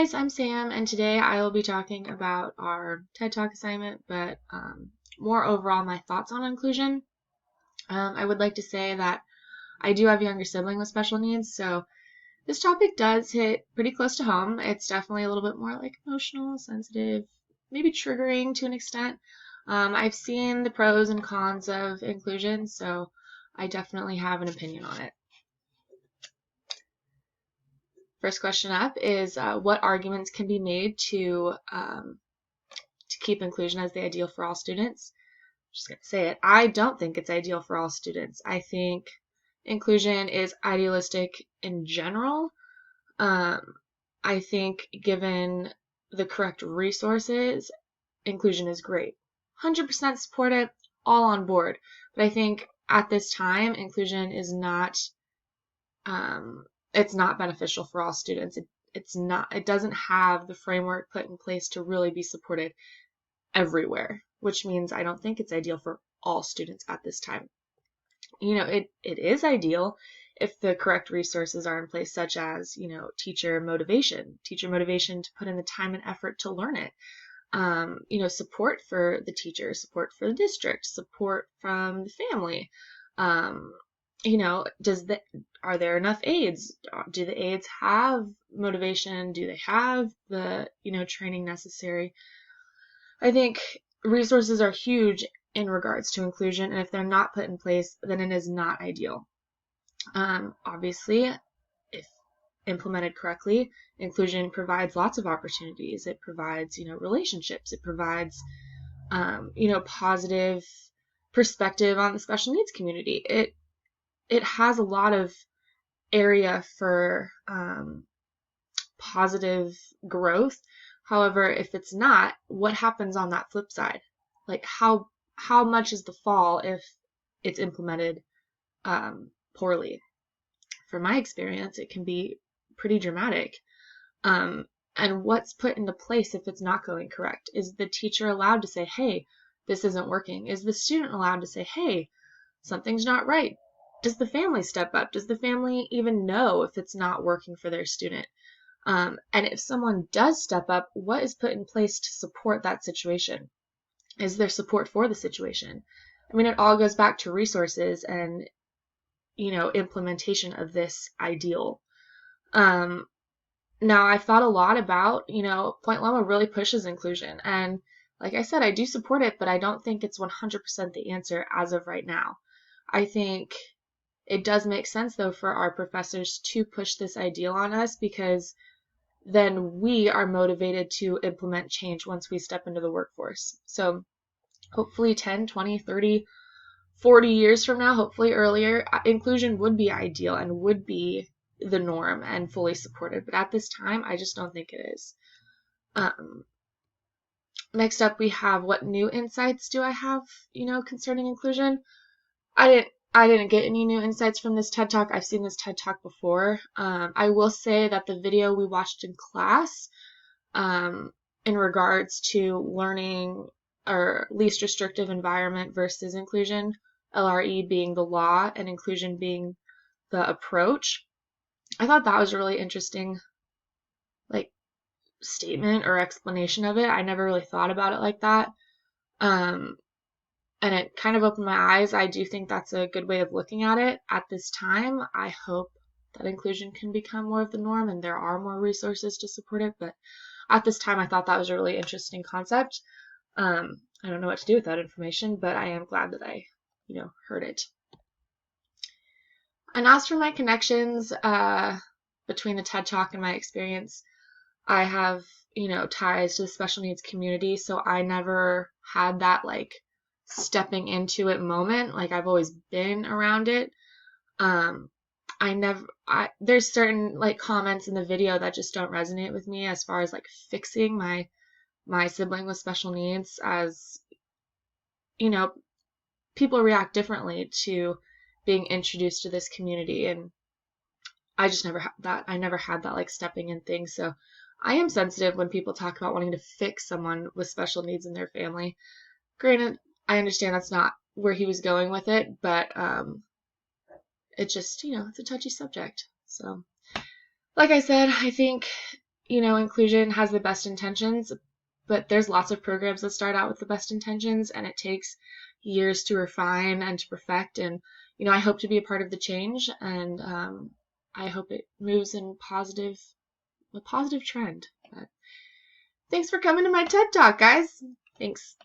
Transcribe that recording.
guys, I'm Sam, and today I will be talking about our TED Talk assignment, but more overall my thoughts on inclusion. I would like to say that I do have a younger sibling with special needs, so this topic does hit pretty close to home. It's definitely a little bit more like emotional, sensitive, maybe triggering to an extent. I've seen the pros and cons of inclusion, so I definitely have an opinion on it. First question up is what arguments can be made to keep inclusion as the ideal for all students? I'm just going to say it. I don't think it's ideal for all students. I think inclusion is idealistic in general. I think given the correct resources, inclusion is great. 100% support it, all on board. But I think at this time, inclusion is not it's not beneficial for all students. It doesn't have the framework put in place to really be supported everywhere, which means I don't think it's ideal for all students at this time. It is ideal if the correct resources are in place, such as, teacher motivation to put in the time and effort to learn it. Support for the teacher, support for the district, support from the family. Are there enough aides? Do the aides have motivation? Do they have the, training necessary? I think resources are huge in regards to inclusion, and if they're not put in place, then it is not ideal. Obviously, if implemented correctly, inclusion provides lots of opportunities. It provides, relationships. It provides, positive perspective on the special needs community. It has a lot of area for positive growth. However, if it's not, what happens on that flip side? Like how much is the fall if it's implemented poorly? From my experience, it can be pretty dramatic. And what's put into place if it's not going correct? Is the teacher allowed to say, hey, this isn't working? Is the student allowed to say, hey, something's not right? Does the family step up? Does the family even know if it's not working for their student? And if someone does step up, what is put in place to support that situation? Is there support for the situation? I mean, it all goes back to resources and, implementation of this ideal. Now, I've thought a lot about, Point Loma really pushes inclusion. And like I said, I do support it, but I don't think it's 100% the answer as of right now. I think it does make sense, though, for our professors to push this ideal on us, because then we are motivated to implement change once we step into the workforce. So hopefully 10, 20, 30, 40 years from now, hopefully earlier, inclusion would be ideal and would be the norm and fully supported. But at this time, I just don't think it is. Next up, we have what new insights do I have, concerning inclusion? I didn't get any new insights from this TED Talk. I've seen this TED Talk before. I will say that the video we watched in class, in regards to learning or least restrictive environment versus inclusion, LRE being the law and inclusion being the approach, I thought that was a really interesting, statement or explanation of it. I never really thought about it like that. And it kind of opened my eyes. I do think that's a good way of looking at it at this time. I hope that inclusion can become more of the norm and there are more resources to support it. But at this time, I thought that was a really interesting concept. I don't know what to do with that information, but I am glad that I, heard it. And as for my connections between the TED Talk and my experience, I have, ties to the special needs community, so I never had that, stepping into it moment. I've always been around it. There's certain, comments in the video that just don't resonate with me as far as, fixing my sibling with special needs, as, people react differently to being introduced to this community, and I just never had that. I never had that, stepping in thing, so I am sensitive when people talk about wanting to fix someone with special needs in their family. Granted, I understand that's not where he was going with it, but it just, it's a touchy subject. So, like I said, I think inclusion has the best intentions, but there's lots of programs that start out with the best intentions, and it takes years to refine and to perfect. And, I hope to be a part of the change, and I hope it moves in a positive trend. But thanks for coming to my TED Talk, guys. Thanks.